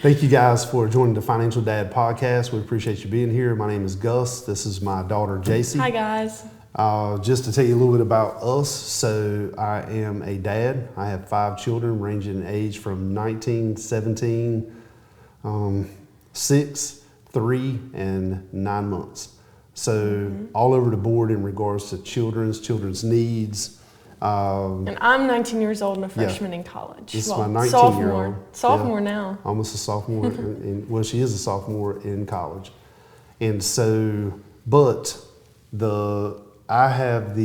Thank you guys for joining the Financial Dad Podcast. We appreciate you being here. My name is Gus. This is my daughter, JC. Hi, guys. Just to tell you a little bit about us, so I am a dad. I have 5 children ranging in age from 19, 17, 6, 3, and 9 months. So all over the board in regards to children's needs. And I'm 19 years old and a freshman in college. This is my 19-year-old. Sophomore now. Almost a sophomore. Well, she is a sophomore in college. And so, but I have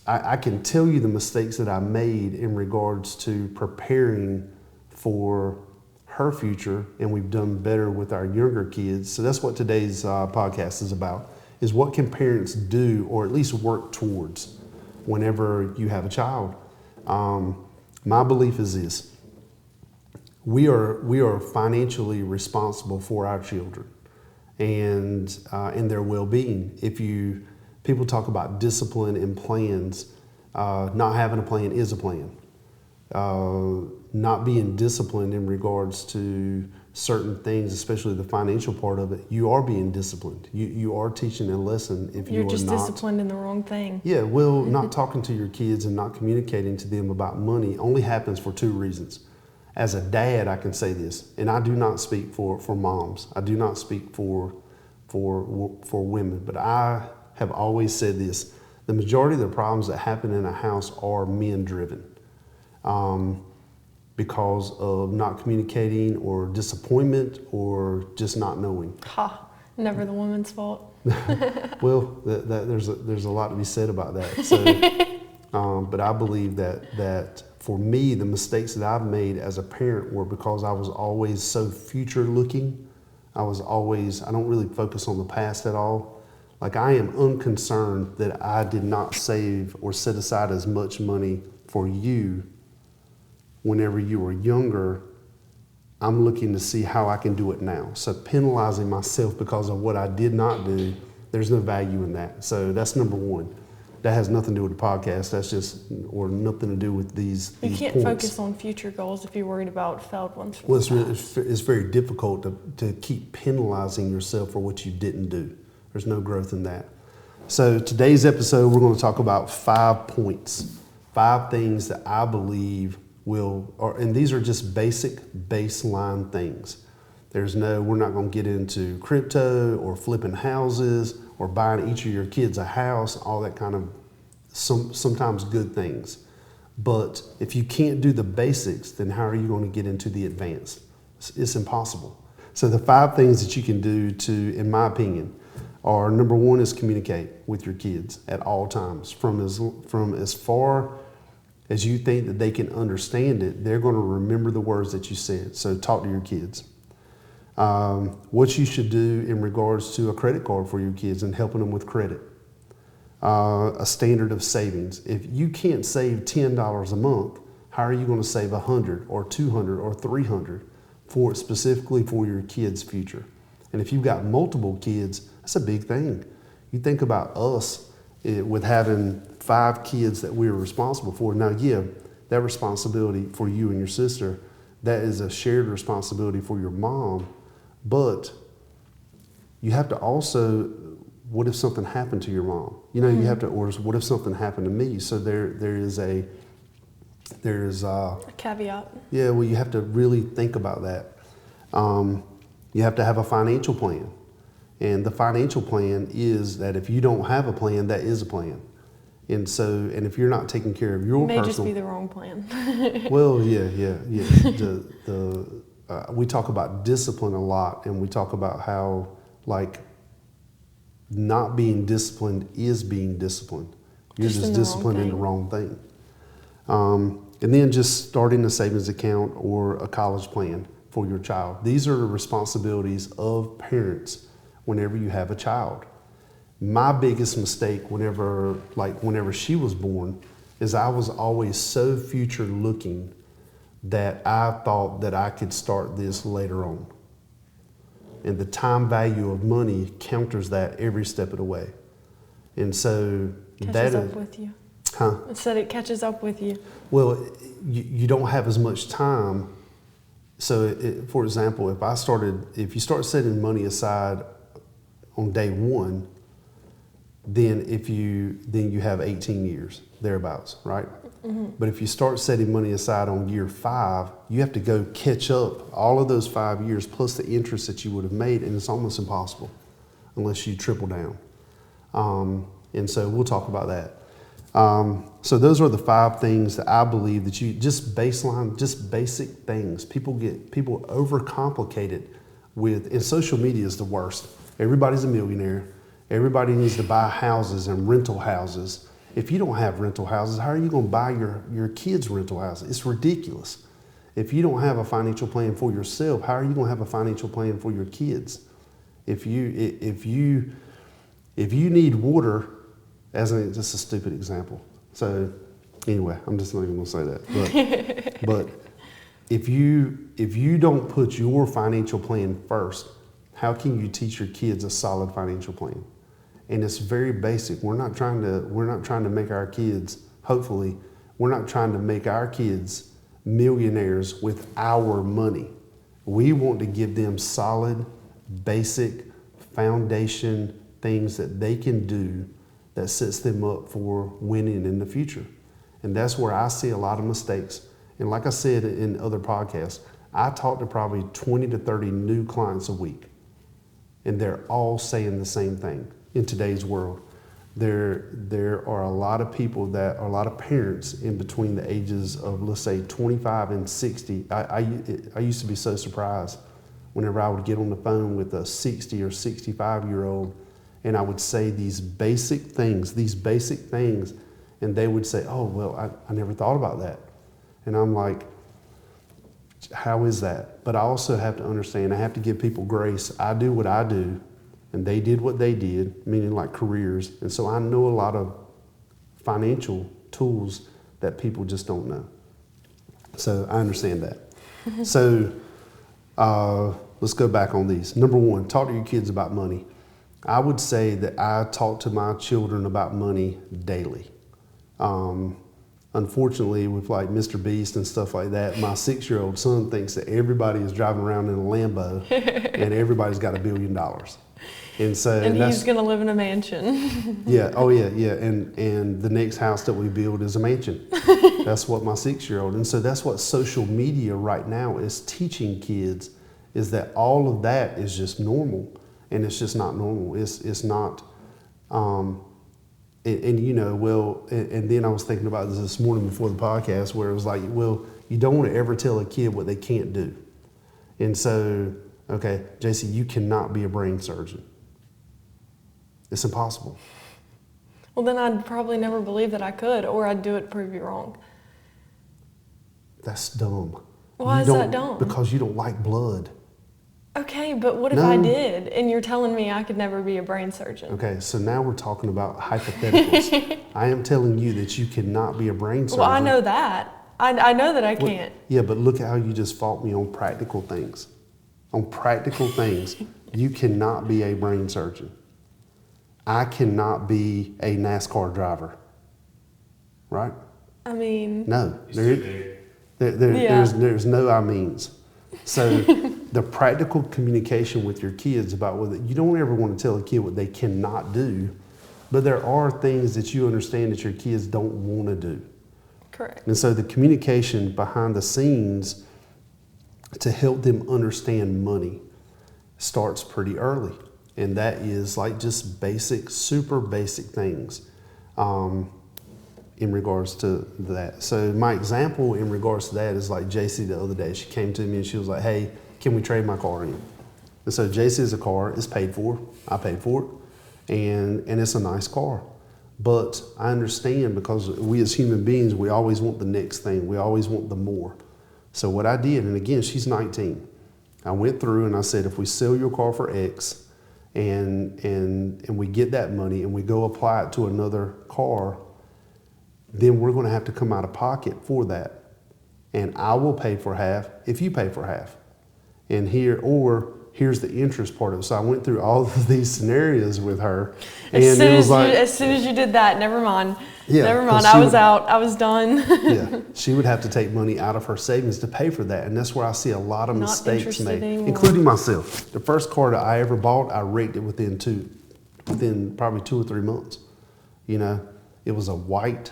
I can tell you the mistakes that I made in regards to preparing for her future, and we've done better with our younger kids. So that's what today's podcast is about, is what can parents do or at least work towards whenever you have a child. My belief is this: we are financially responsible for our children and their well-being. People talk about discipline and plans, not having a plan is a plan. Not being disciplined in regards to certain things, especially the financial part of it, you are being disciplined. You are teaching a lesson if You're you are just not disciplined in the wrong thing. Yeah, well, not talking to your kids and not communicating to them about money only happens for 2 reasons. As a dad, I can say this, and I do not speak for moms. I do not speak for women, but I have always said this: the majority of the problems that happen in a house are men driven. Because of not communicating or disappointment or just not knowing. Never the woman's fault. Well, there's a lot to be said about that. So, but I believe that for me, the mistakes that I've made as a parent were because I was always so future looking. I don't really focus on the past at all. Like, I am unconcerned that I did not save or set aside as much money for you whenever you were younger. I'm looking to see how I can do it now. So penalizing myself because of what I did not do, there's no value in that. So that's number one. That has nothing to do with the podcast. That's just, or nothing to do with these You can't points. focus on future goals if you're worried about failed ones. Well, it's very difficult to keep penalizing yourself for what you didn't do. There's no growth in that. So today's episode, we're going to talk about 5 points, 5 things that I believe and these are just basic baseline things. We're not going to get into crypto or flipping houses or buying each of your kids a house, all that kind of sometimes good things. But if you can't do the basics, then how are you going to get into the advanced? It's impossible. So the 5 things that you can do in my opinion, are: number 1 is communicate with your kids at all times. From as far as you think that they can understand it, they're going to remember the words that you said. So talk to your kids. What you should do in regards to a credit card for your kids and helping them with credit. A standard of savings. If you can't save $10 a month, how are you going to save $100 or $200 or $300 specifically for your kids' future? And if you've got multiple kids, that's a big thing. You think about us with having 5 kids that we're responsible for. Now, yeah, that responsibility for you and your sister, that is a shared responsibility for your mom, but you have to also, what if something happened to your mom? You have to, or what if something happened to me? So there's a caveat. Yeah, well, you have to really think about that. You have to have a financial plan. And the financial plan is that if you don't have a plan, that is a plan. And if you're not taking care of your personal... It may just be the wrong plan. Well, yeah. We talk about discipline a lot, and we talk about how, not being disciplined is being disciplined. You're just disciplined in the wrong thing. And then just starting a savings account or a college plan for your child. These are the responsibilities of parents whenever you have a child. My biggest mistake whenever she was born is I was always so future looking that I thought that I could start this later on. And the time value of money counters that every step of the way. And so catches up with you. It said it catches up with you. Well, you don't have as much time. So, for example, if you start setting money aside on day one, then you have 18 years, thereabouts, right? Mm-hmm. But if you start setting money aside on year 5, you have to go catch up all of those 5 years plus the interest that you would have made, and it's almost impossible unless you triple down. And so we'll talk about that. So those are the 5 things that I believe that you just baseline, just basic things. People overcomplicate it and social media is the worst. Everybody's a millionaire. Everybody needs to buy houses and rental houses. If you don't have rental houses, how are you going to buy your kids' rental houses? It's ridiculous. If you don't have a financial plan for yourself, how are you going to have a financial plan for your kids? If you need water, just a stupid example. So anyway, I'm just not even going to say that. But if you don't put your financial plan first, how can you teach your kids a solid financial plan? And it's very basic. We're not trying to make our kids, hopefully, we're not trying to make our kids millionaires with our money. We want to give them solid, basic foundation things that they can do that sets them up for winning in the future. And that's where I see a lot of mistakes. And like I said in other podcasts, I talk to probably 20 to 30 new clients a week. And they're all saying the same thing. In today's world, there are a lot of a lot of parents in between the ages of, let's say, 25 and 60. I used to be so surprised whenever I would get on the phone with a 60 or 65-year-old and I would say these basic things, and they would say, oh, well, I never thought about that. And I'm like, how is that? But I also have to understand, I have to give people grace. I do what I do, and they did what they did, meaning like careers. And so I know a lot of financial tools that people just don't know. So I understand that. So let's go back on these. Number 1, talk to your kids about money. I would say that I talk to my children about money daily. Unfortunately, with like Mr. Beast and stuff like that, my 6-year-old son thinks that everybody is driving around in a Lambo and everybody's got $1 billion. And he's going to live in a mansion. Yeah. Oh, yeah. Yeah. And the next house that we build is a mansion. That's what my 6-year-old. And so that's what social media right now is teaching kids, is that all of that is just normal. And it's just not normal. It's not. And then I was thinking about this morning before the podcast, where it was like, well, you don't want to ever tell a kid what they can't do. And so, okay, JC, you cannot be a brain surgeon. It's impossible. Well, then I'd probably never believe that I could, or I'd do it to prove you wrong. That's dumb. Why is that dumb? Because you don't like blood. Okay, but what if I did, and you're telling me I could never be a brain surgeon? Okay, so now we're talking about hypotheticals. I am telling you that you cannot be a brain surgeon. Well, I know that. I know that I can't. Yeah, but look at how you just fought me on practical things. On practical things, you cannot be a brain surgeon. I cannot be a NASCAR driver. Right? I mean... No. There's no I means. So the practical communication with your kids about whether you don't ever want to tell a kid what they cannot do, but there are things that you understand that your kids don't want to do. Correct. And so the communication behind the scenes to help them understand money starts pretty early. And that is like just basic, super basic things in regards to that. So my example in regards to that is like JC the other day. She came to me and she was like, hey, can we trade my car in? And so JC's car is paid for. I paid for it. And it's a nice car. But I understand, because we as human beings, we always want the next thing. We always want the more. So what I did, and again, she's 19. I went through and I said, if we sell your car for X and we get that money and we go apply it to another car, then we're going to have to come out of pocket for that. And I will pay for half if you pay for half. And here's here's the interest part of it. So I went through all of these scenarios with her. And as soon it was as soon as you did that, never mind. Yeah, never mind. I was out. I was done. Yeah, she would have to take money out of her savings to pay for that. And that's where I see a lot of mistakes made, including myself. The first car that I ever bought, I wrecked it within probably 2 or 3 months. You know, it was a white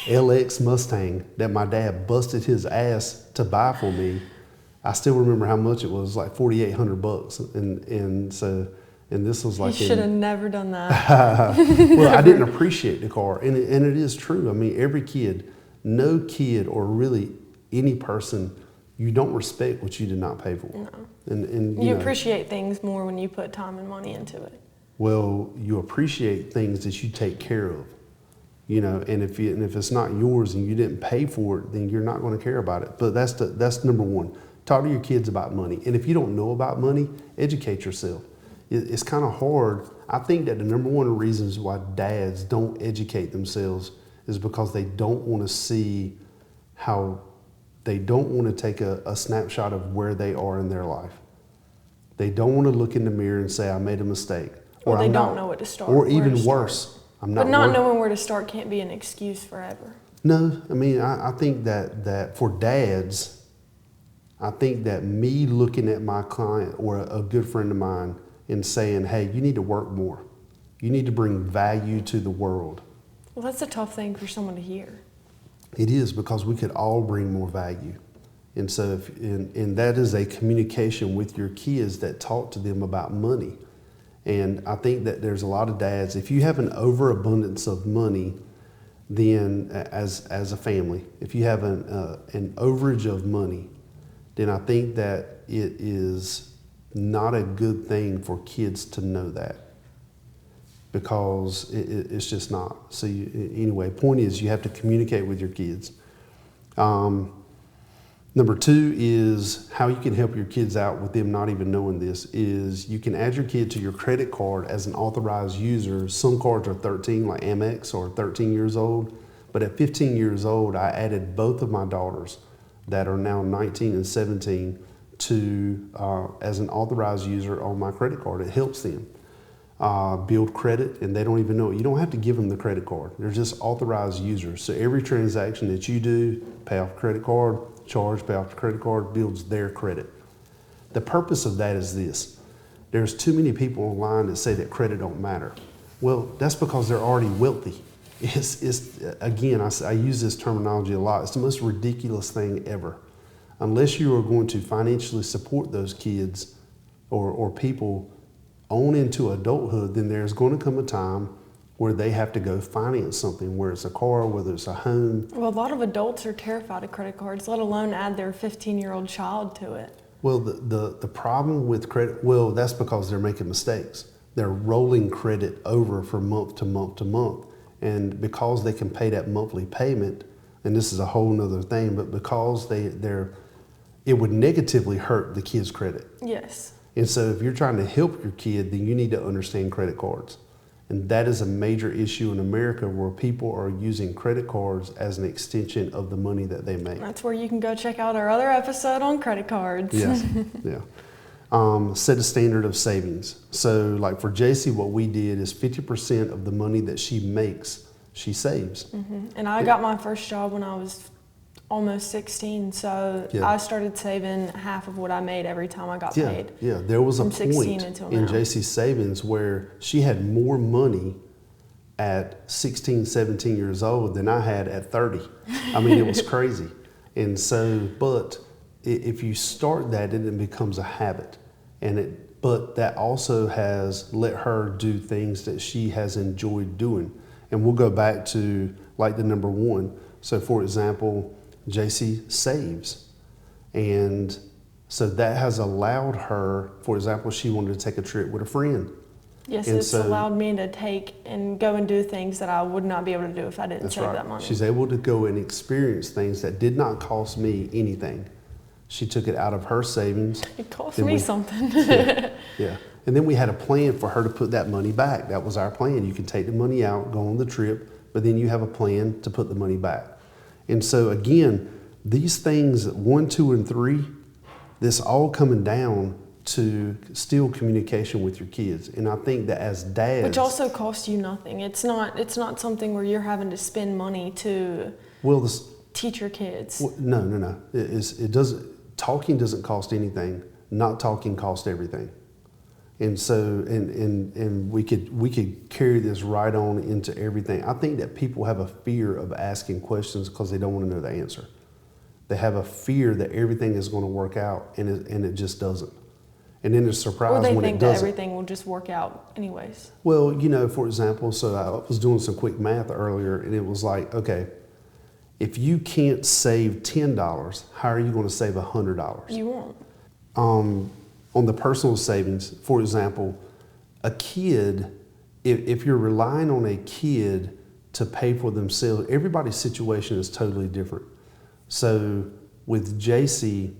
LX Mustang that my dad busted his ass to buy for me. I still remember how much it was, like $4,800, and this was like. You should have never done that. Well, I didn't appreciate the car, and it is true. I mean, every kid, no kid, or really any person, you don't respect what you did not pay for. No. And you appreciate things more when you put time and money into it. Well, you appreciate things that you take care of. You know, and if it's not yours and you didn't pay for it, then you're not going to care about it. But that's number one. Talk to your kids about money. And if you don't know about money, educate yourself. It's kind of hard. I think that the number one of the reasons why dads don't educate themselves is because they don't want to see they don't want to take a snapshot of where they are in their life. They don't want to look in the mirror and say, I made a mistake. Or they don't know what to start. Or even worse. But not knowing where to start can't be an excuse forever. No, I mean, I think that for dads, I think that me looking at my client or a good friend of mine and saying, hey, you need to work more. You need to bring value to the world. Well, that's a tough thing for someone to hear. It is, because we could all bring more value. And so, and that is a communication with your kids that talk to them about money. And I think that there's a lot of dads, if you have an overabundance of money, then as a family, if you have an overage of money, then I think that it is not a good thing for kids to know that, because it's just not. So anyway, point is you have to communicate with your kids. Number two is how you can help your kids out with them not even knowing this is you can add your kid to your credit card as an authorized user. Some cards are 13, like Amex, or 13 years old. But at 15 years old, I added both of my daughters that are now 19 and 17 to as an authorized user on my credit card. It helps them build credit, and they don't even know it. You don't have to give them the credit card. They're just authorized users. So every transaction that you do, pay off credit card, charge, pay off the credit card, builds their credit. The purpose of that is this. There's too many people online that say that credit don't matter. Well, that's because they're already wealthy. It's again, I use this terminology a lot. It's the most ridiculous thing ever. Unless you are going to financially support those kids or people on into adulthood, then there's going to come a time where they have to go finance something, whether it's a car, whether it's a home. Well, a lot of adults are terrified of credit cards, let alone add their 15-year-old child to it. Well, the problem with credit, well, that's because they're making mistakes. They're rolling credit over from month to month to month. And because they can pay that monthly payment, and this is a whole nother thing, but because it would negatively hurt the kid's credit. Yes. And so if you're trying to help your kid, then you need to understand credit cards. And that is a major issue in America, where people are using credit cards as an extension of the money that they make. That's where you can go check out our other episode on credit cards. Yes, yeah. Set a standard of savings. So like for JC, what we did is 50% of the money that she makes, she saves. Mm-hmm. And I got my first job when I was almost 16, so yeah. I started saving half of what I made every time I got paid. Yeah, there was a point in JC's savings where she had more money at 16, 17 years old than I had at 30. I mean, it was crazy. And so, but if you start that, it becomes a habit. But that also has let her do things that she has enjoyed doing. And we'll go back to like the number one. So for example, JC saves. And so that has allowed her, for example, she wanted to take a trip with a friend. Yes, and it's allowed me to take and go and do things that I would not be able to do if I didn't save that money. She's able to go and experience things that did not cost me anything. She took it out of her savings. It cost me something. Yeah. And then we had a plan for her to put that money back. That was our plan. You can take the money out, go on the trip, but then you have a plan to put the money back. And so again, these things, 1, 2, and 3, this all coming down to steal communication with your kids. And I think that as dads, which also costs you nothing. It's not something where you're having to spend money to teach your kids. No. It doesn't. Talking doesn't cost anything. Not talking costs everything. And so, and we could carry this right on into everything. I think that people have a fear of asking questions because they don't want to know the answer. They have a fear that everything is going to work out, and it just doesn't. And then they're surprised when it doesn't. Or they think that everything will just work out anyways. Well, for example, so I was doing some quick math earlier, and it was like, okay, if you can't save $10, how are you going to save $100? You won't. On the personal savings, for example, a kid, if you're relying on a kid to pay for themselves, everybody's situation is totally different. So with JC,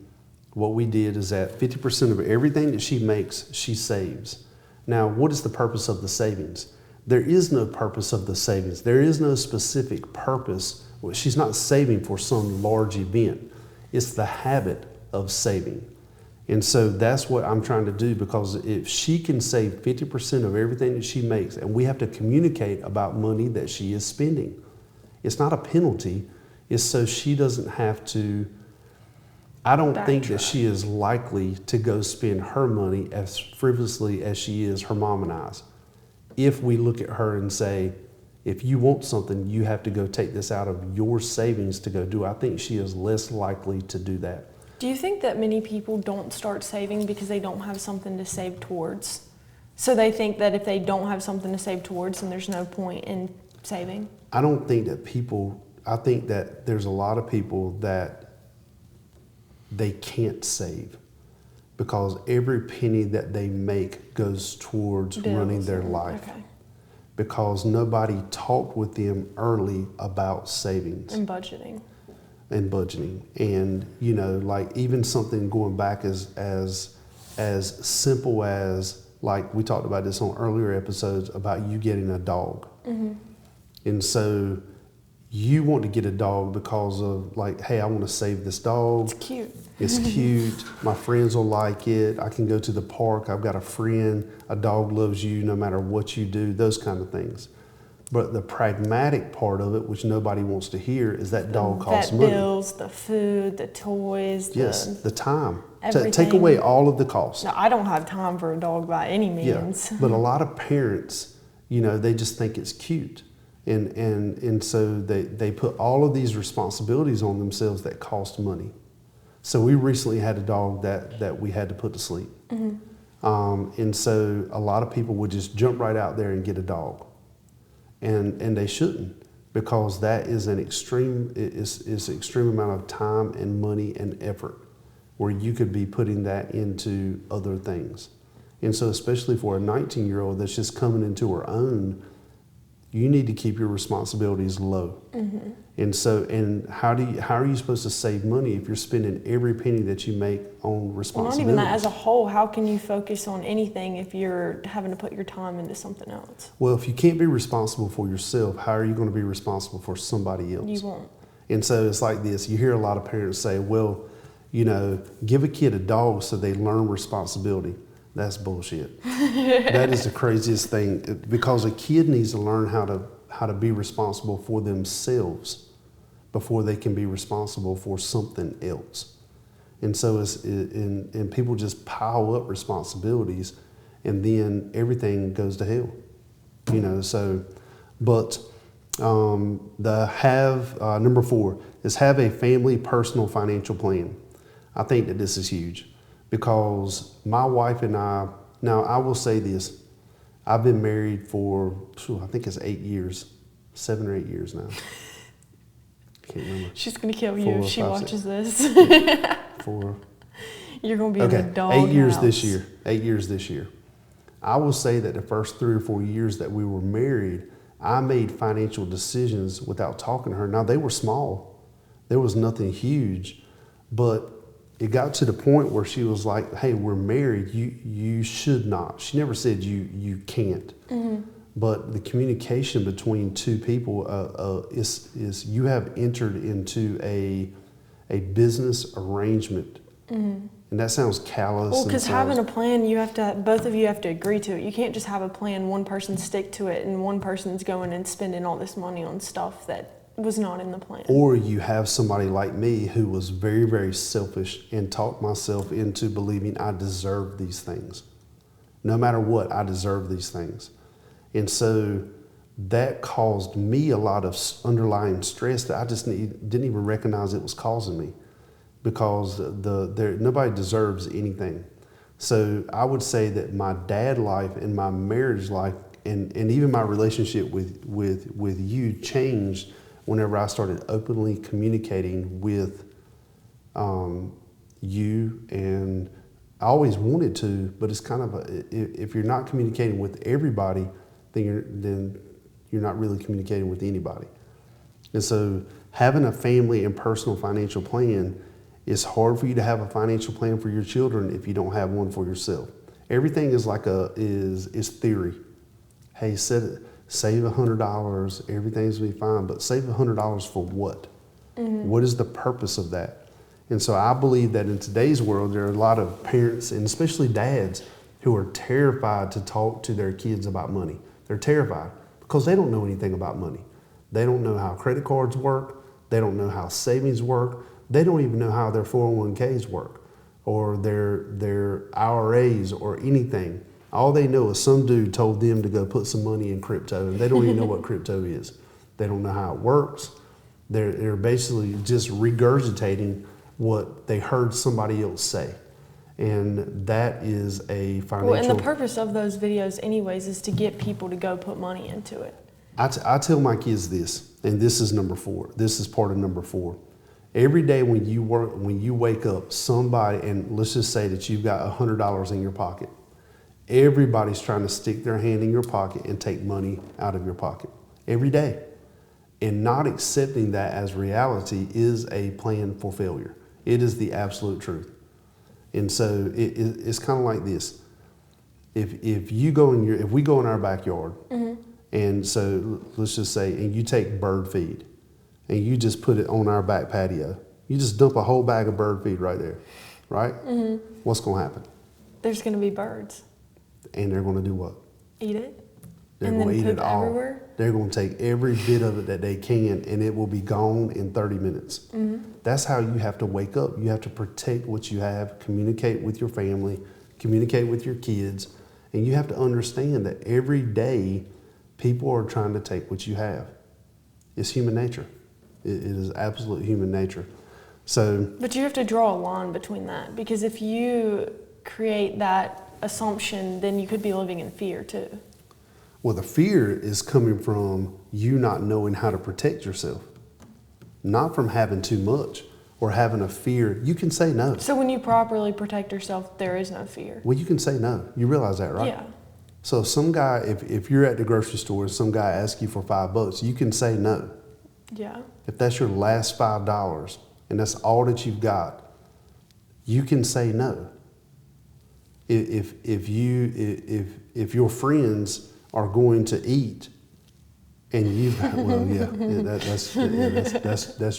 what we did is that 50% of everything that she makes, she saves. Now, what is the purpose of the savings? There is no purpose of the savings. There is no specific purpose. She's not saving for some large event. It's the habit of saving. And so that's what I'm trying to do, because if she can save 50% of everything that she makes, and we have to communicate about money that she is spending. It's not a penalty. It's so she doesn't have to. I don't think that she is likely to go spend her money as frivolously as she is her mom and I's. If we look at her and say, if you want something, you have to go take this out of your savings to go do it. I think she is less likely to do that. Do you think that many people don't start saving because they don't have something to save towards? So they think that if they don't have something to save towards, then there's no point in saving? I don't think that I think that there's a lot of people that they can't save because every penny that they make goes towards running their life. Okay. Because nobody talked with them early about savings. And budgeting. And, like even something going back as simple as, like we talked about this on earlier episodes about you getting a dog. Mm-hmm. And so you want to get a dog because of like, hey, I want to save this dog. It's cute. It's cute. My friends will like it. I can go to the park. I've got a friend. A dog loves you no matter what you do, those kind of things. But the pragmatic part of it, which nobody wants to hear, is that dog costs money. The bills, the food, the toys. Yes, the time. Everything. Take away all of the costs. No, I don't have time for a dog by any means. Yeah, but a lot of parents, they just think it's cute. And so they put all of these responsibilities on themselves that cost money. So we recently had a dog that we had to put to sleep. Mm-hmm. And so a lot of people would just jump right out there and get a dog. And they shouldn't, because that is an extreme amount of time and money and effort where you could be putting that into other things. And so especially for a 19-year-old that's just coming into her own, you need to keep your responsibilities low. Mm-hmm. And how are you supposed to save money if you're spending every penny that you make on responsibilities? Well, not even that. As a whole, how can you focus on anything if you're having to put your time into something else? Well, if you can't be responsible for yourself, how are you going to be responsible for somebody else? You won't. And so it's like this. You hear a lot of parents say, well, give a kid a dog so they learn responsibility. That's bullshit. That is the craziest thing, because a kid needs to learn how to be responsible for themselves before they can be responsible for something else. And so and people just pile up responsibilities, and then everything goes to hell. But number 4 is have a family personal financial plan. I think that this is huge. Because my wife and I will say this, I've been married for, I think it's 8 years, 7 or 8 years now. I can't remember. She's going to kill you if she watches this. 4. You're going to be in the dog 8 years house. this year. 8 years this year. I will say that the first 3 or 4 years that we were married, I made financial decisions without talking to her. Now, they were small. There was nothing huge, but it got to the point where she was like, hey, we're married. You should not. She never said you can't. Mm-hmm. But the communication between two people is you have entered into a business arrangement. Mm-hmm. And that sounds callous. Well, and because sounds- having a plan, you have to, both of you have to agree to it. You can't just have a plan, one person stick to it, and one person's going and spending all this money on stuff that was not in the plan. Or you have somebody like me who was very, very selfish and talked myself into believing I deserve these things. No matter what, I deserve these things. And so that caused me a lot of underlying stress that I just didn't even recognize it was causing me, because nobody deserves anything. So I would say that my dad life and my marriage life and even my relationship with you changed whenever I started openly communicating with you. And I always wanted to, but it's kind of if you're not communicating with everybody, then you're not really communicating with anybody. And so having a family and personal financial plan, it's hard for you to have a financial plan for your children if you don't have one for yourself. Everything is like is theory. Hey, save $100, everything's gonna be fine, but save $100 for what? Mm-hmm. What is the purpose of that? And so I believe that in today's world, there are a lot of parents, and especially dads, who are terrified to talk to their kids about money. They're terrified because they don't know anything about money. They don't know how credit cards work. They don't know how savings work. They don't even know how their 401ks work or their IRAs or anything. All they know is some dude told them to go put some money in crypto, and they don't even know what crypto is. They don't know how it works. They're basically just regurgitating what they heard somebody else say. And that is a financial... Well, and the purpose of those videos anyways is to get people to go put money into it. I tell my kids this, and this is number 4. This is part of number 4. Every day when you wake up, somebody, and let's just say that you've got $100 in your pocket, everybody's trying to stick their hand in your pocket and take money out of your pocket every day. And not accepting that as reality is a plan for failure. It is the absolute truth. And so it's kind of like this. If we go in our backyard, mm-hmm. and so let's just say, and you take bird feed, and you just put it on our back patio, you just dump a whole bag of bird feed right there, right? Mm-hmm. What's going to happen? There's going to be birds. And they're going to do what? Eat it. They're and going then to eat it poop all. Everywhere. They're going to take every bit of it that they can, and it will be gone in 30 minutes. Mm-hmm. That's how you have to wake up. You have to protect what you have, communicate with your family, communicate with your kids, and you have to understand that every day people are trying to take what you have. It's human nature. It is absolute human nature. So, but you have to draw a line between that, because if you create that assumption, then you could be living in fear too. Well, the fear is coming from you not knowing how to protect yourself, not from having too much or having a fear. You can say no. So when you properly protect yourself, there is no fear. Well, you can say no. You realize that, right? Yeah. So some guy, if you're at the grocery store and some guy asks you for $5, you can say no. Yeah. If that's your last $5 and that's all that you've got, you can say no. If your friends are going to eat, and that's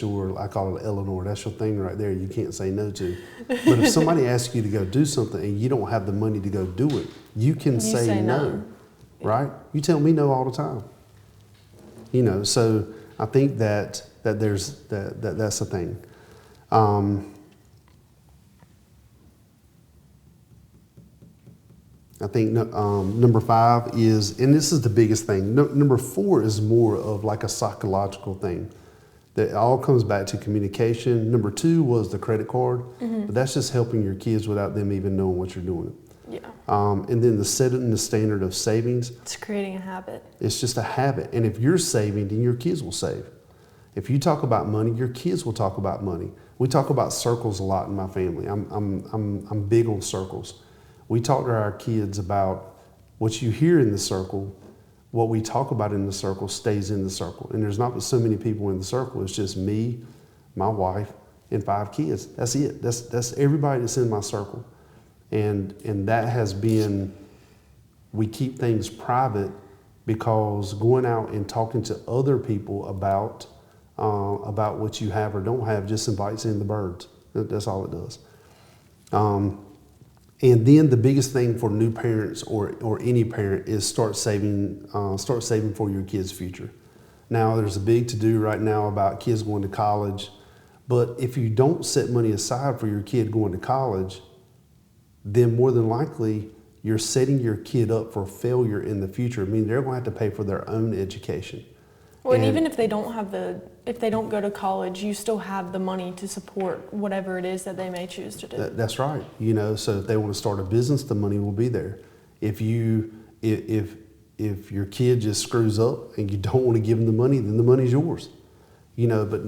your, I call it Eleanor. That's your thing right there. You can't say no to. But if somebody asks you to go do something and you don't have the money to go do it, you can say no, right? You tell me no all the time. So I think that there's that's the thing. I think number 5 is, and this is the biggest thing, number 4 is more of like a psychological thing. That all comes back to communication. Number 2 was the credit card, mm-hmm. but that's just helping your kids without them even knowing what you're doing. Yeah. And then the setting the standard of savings. It's creating a habit. It's just a habit. And if you're saving, then your kids will save. If you talk about money, your kids will talk about money. We talk about circles a lot in my family. I'm big on circles. We talk to our kids about what you hear in the circle, what we talk about in the circle stays in the circle. And there's not so many people in the circle. It's just me, my wife, and 5 kids. That's it. That's everybody that's in my circle. And that has been, we keep things private because going out and talking to other people about what you have or don't have just invites in the birds. That's all it does. And then the biggest thing for new parents or any parent is start saving for your kids' future. Now, there's a big to-do right now about kids going to college, but if you don't set money aside for your kid going to college, then more than likely you're setting your kid up for failure in the future. I mean, they're going to have to pay for their own education. Well, and even if they don't go to college, you still have the money to support whatever it is that they may choose to do. That's right. So if they want to start a business, the money will be there. If your kid just screws up and you don't want to give them the money, then the money's yours. But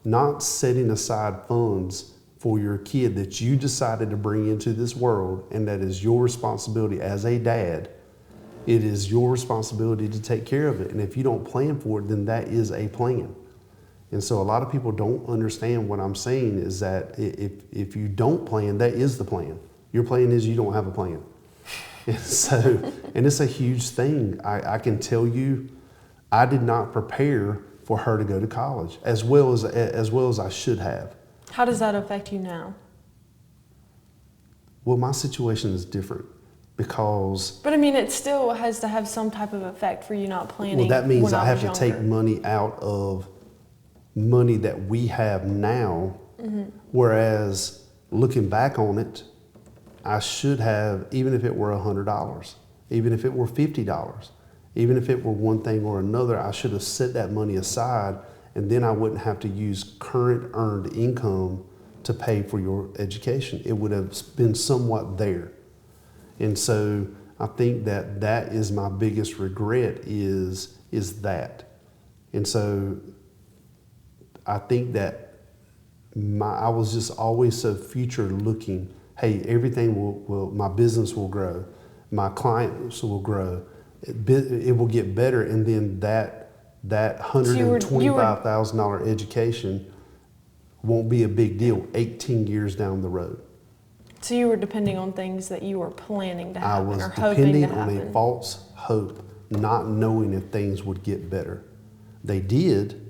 not setting aside funds for your kid that you decided to bring into this world, and that is your responsibility as a dad. It is your responsibility to take care of it. And if you don't plan for it, then that is a plan. And so a lot of people don't understand what I'm saying is that if you don't plan, that is the plan. Your plan is you don't have a plan. And it's a huge thing. I can tell you, I did not prepare for her to go to college as well as I should have. How does that affect you now? Well, my situation is different because... But I mean, it still has to have some type of effect for you not planning. Well, that means when I have to younger. take money out of money that we have now, whereas looking back on it, I should have, even if it were $100, even if it were $50, even if it were one thing or another, I should have set that money aside, and then I wouldn't have to use current earned income to pay for your education. It would have been somewhat there. And so I think that is my biggest regret is that. And so I think that I was just always so future looking. Hey, everything will my business will grow, my clients will grow, it will get better, and then that $125,000 education won't be a big deal 18 years down the road. So you were depending on things that you were planning to happen, I was or hoping to depending on happen. a false hope, not knowing if things would get better. They did,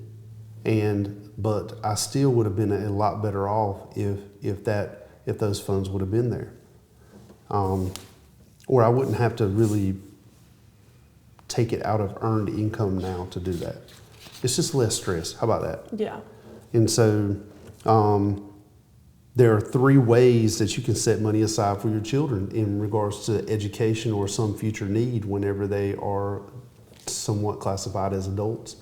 but I still would have been a lot better off if those funds would have been there, or I wouldn't have to really take it out of earned income now to do that. It's just less stress. How about that? Yeah. And so there are 3 ways that you can set money aside for your children in regards to education or some future need whenever they are somewhat classified as adults.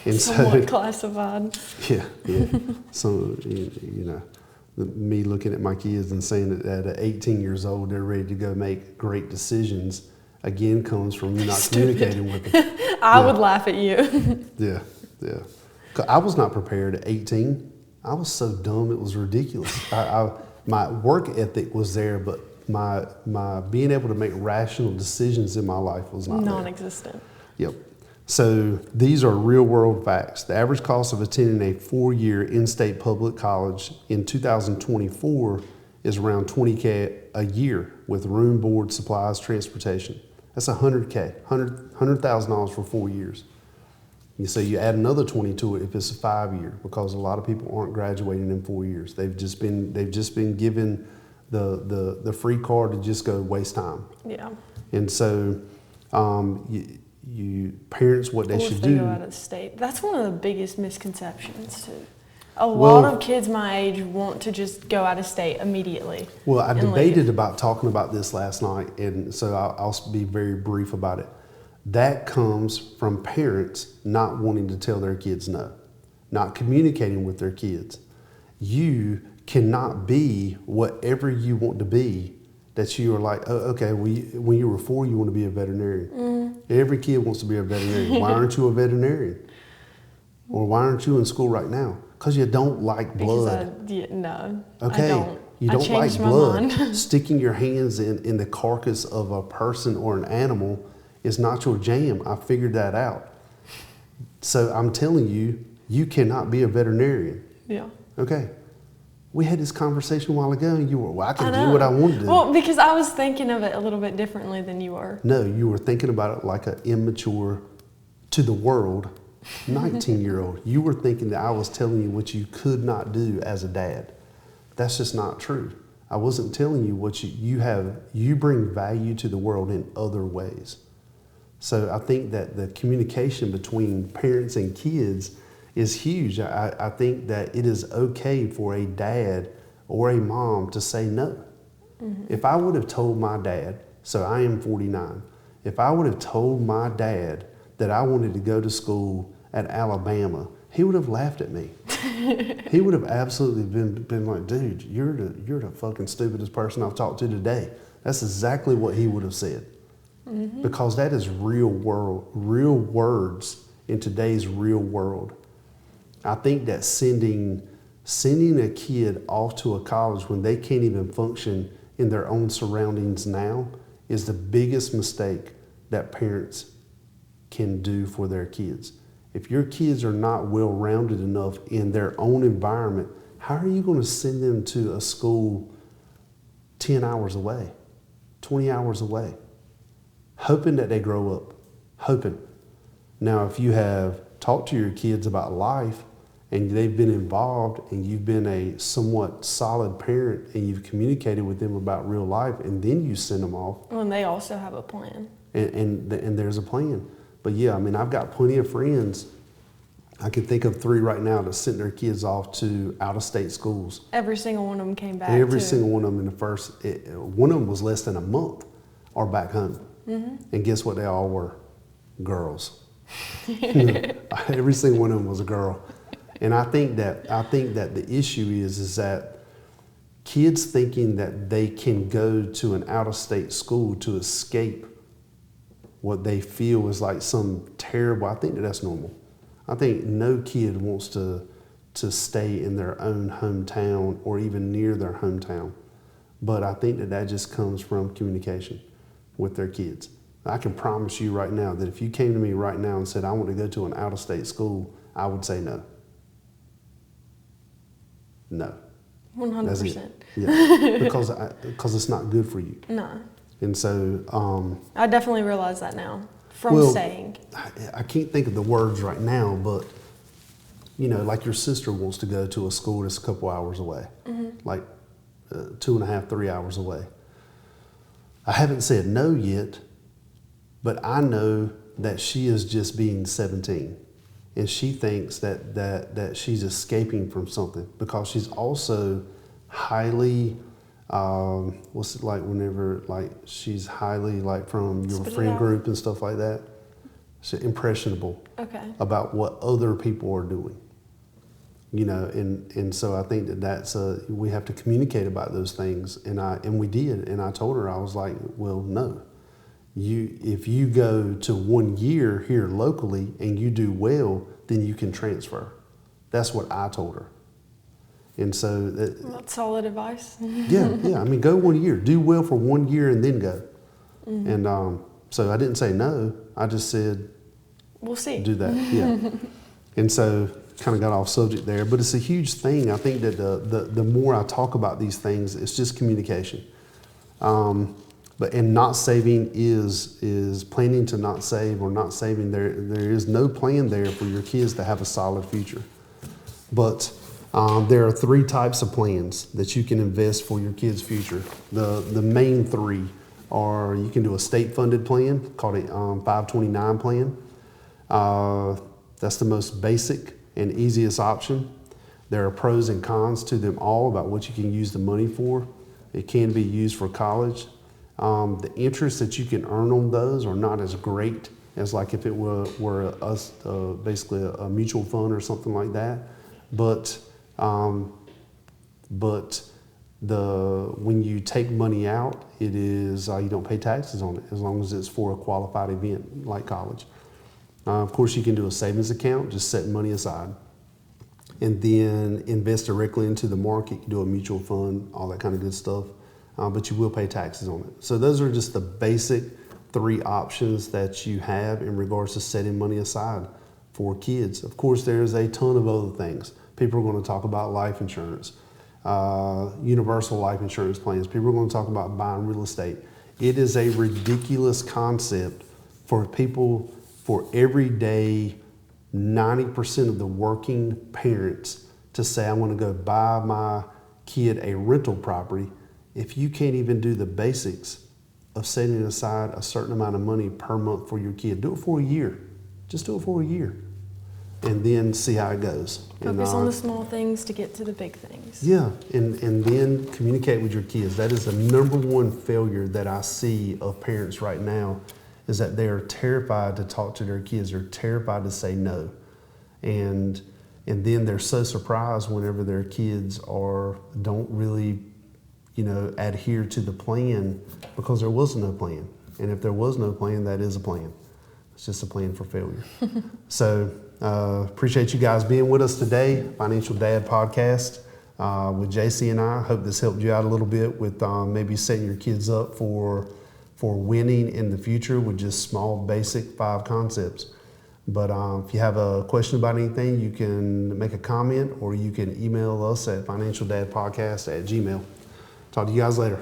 And Somewhat classified. Yeah. So, me looking at my kids and saying that at 18 years old, they're ready to go make great decisions, again, comes from me not communicating with them. I would laugh at you. Yeah. 'Cause I was not prepared at 18. I was so dumb, it was ridiculous. My work ethic was there, but my being able to make rational decisions in my life was not there. Non-existent. Yep. So these are real world facts. The average cost of attending a 4-year in-state public college in 2024 is around $20,000 a year with room, board, supplies, transportation. That's $100,000 for 4 years. So you add another 20 to it if it's a 5-year, because a lot of people aren't graduating in 4 years. They've just been given the free card to just go waste time. Yeah. And so you parents, what they Or should if they do. go out of state. That's one of the biggest misconceptions too. A lot of kids my age want to just go out of state immediately. Well, I and debated leave. about talking about this last night, and so I'll be very brief about it. That comes from parents not wanting to tell their kids no, not communicating with their kids. You cannot be whatever you want to be, that you are like, oh, okay, when you were 4, you want to be a veterinarian. Every kid wants to be a veterinarian. Why aren't you a veterinarian? Or why aren't you in school right now? Because you don't like blood. No, Okay, I don't. you I don't like changed my blood. mind. Sticking your hands in the carcass of a person or an animal is not your jam. I figured that out. So I'm telling you, you cannot be a veterinarian. Yeah. Okay. We had this conversation a while ago, and you were, well, I can do what I want to do. Well, because I was thinking of it a little bit differently than you were. No, you were thinking about it like an immature, to the world, 19-year-old. You were thinking that I was telling you what you could not do as a dad. That's just not true. I wasn't telling you what you bring value to the world in other ways. So I think that the communication between parents and kids is huge. I think that it is okay for a dad or a mom to say no. If I would have told my dad, so I am 49, if I would have told my dad that I wanted to go to school at Alabama, he would have laughed at me. He would have absolutely been like, dude, you're the fucking stupidest person I've talked to today. That's exactly what he would have said. Because that is real words in today's real world. I think that sending a kid off to a college when they can't even function in their own surroundings now is the biggest mistake that parents can do for their kids. If your kids are not well-rounded enough in their own environment, how are you going to send them to a school 10 hours away, 20 hours away, hoping that they grow up, hoping? Now, if you have talked to your kids about life and they've been involved and you've been a somewhat solid parent and you've communicated with them about real life and then you send them off. Well, and they also have a plan. And there's a plan. But yeah, I mean, I've got plenty of friends. I can think of 3 right now that sent their kids off to out-of-state schools. Every single one of them came back. Every single one of them in the first, one of them was less than a month, are back home. And guess what they all were? Girls. Every single one of them was a girl. And I think that the issue is that kids thinking that they can go to an out-of-state school to escape what they feel is like some terrible, I think that's normal. I think no kid wants to stay in their own hometown or even near their hometown. But I think that just comes from communication with their kids. I can promise you right now that if you came to me right now and said, I want to go to an out-of-state school, I would say no. No. 100%. Yeah, because it's not good for you. No. And so I definitely realize that now from saying. I can't think of the words right now, but you know, like your sister wants to go to a school that's a couple hours away, like 2.5, 3 hours away. I haven't said no yet, but I know that she is just being 17. And she thinks that she's escaping from something because she's also highly, what's it like whenever, like she's highly like from your friend group and stuff like that. She's impressionable about what other people are doing. You know, and so I think that's we have to communicate about those things. And we did. And I told her, I was like, well, no. If you go to 1 year here locally and you do well, then you can transfer. That's what I told her. And so that's solid advice. yeah. I mean, go 1 year, do well for 1 year, and then go. And so I didn't say no. I just said, we'll see. Do that. Yeah. And so kind of got off subject there, but it's a huge thing. I think that the more I talk about these things, it's just communication. But not saving is planning to not save or not saving. There is no plan there for your kids to have a solid future. But there are 3 types of plans that you can invest for your kids' future. The main 3 are you can do a state-funded plan called a 529 plan. That's the most basic and easiest option. There are pros and cons to them all about what you can use the money for. It can be used for college. The interest that you can earn on those are not as great as like if it were basically a mutual fund or something like that. But when you take money out, it is you don't pay taxes on it as long as it's for a qualified event like college. Of course, you can do a savings account, just set money aside, and then invest directly into the market. You can do a mutual fund, all that kind of good stuff. But you will pay taxes on it. So those are just the basic 3 options that you have in regards to setting money aside for kids. Of course, there's a ton of other things. People are going to talk about life insurance, universal life insurance plans. People are going to talk about buying real estate. It is a ridiculous concept for people, for everyday 90% of the working parents to say, I want to go buy my kid a rental property if you can't even do the basics of setting aside a certain amount of money per month for your kid, do it for a year. Just do it for a year. And then see how it goes. Focus on the small things to get to the big things. Yeah, and then communicate with your kids. That is the number one failure that I see of parents right now, is that they are terrified to talk to their kids. They're terrified to say no. And then they're so surprised whenever their kids don't really, adhere to the plan, because there was no plan. And if there was no plan, that is a plan. It's just a plan for failure. So appreciate you guys being with us today. Financial Dad Podcast with JC and I. Hope this helped you out a little bit with maybe setting your kids up for winning in the future with just small, basic 5 concepts. But if you have a question about anything, you can make a comment, or you can email us at financialdadpodcast@gmail.com. Talk to you guys later.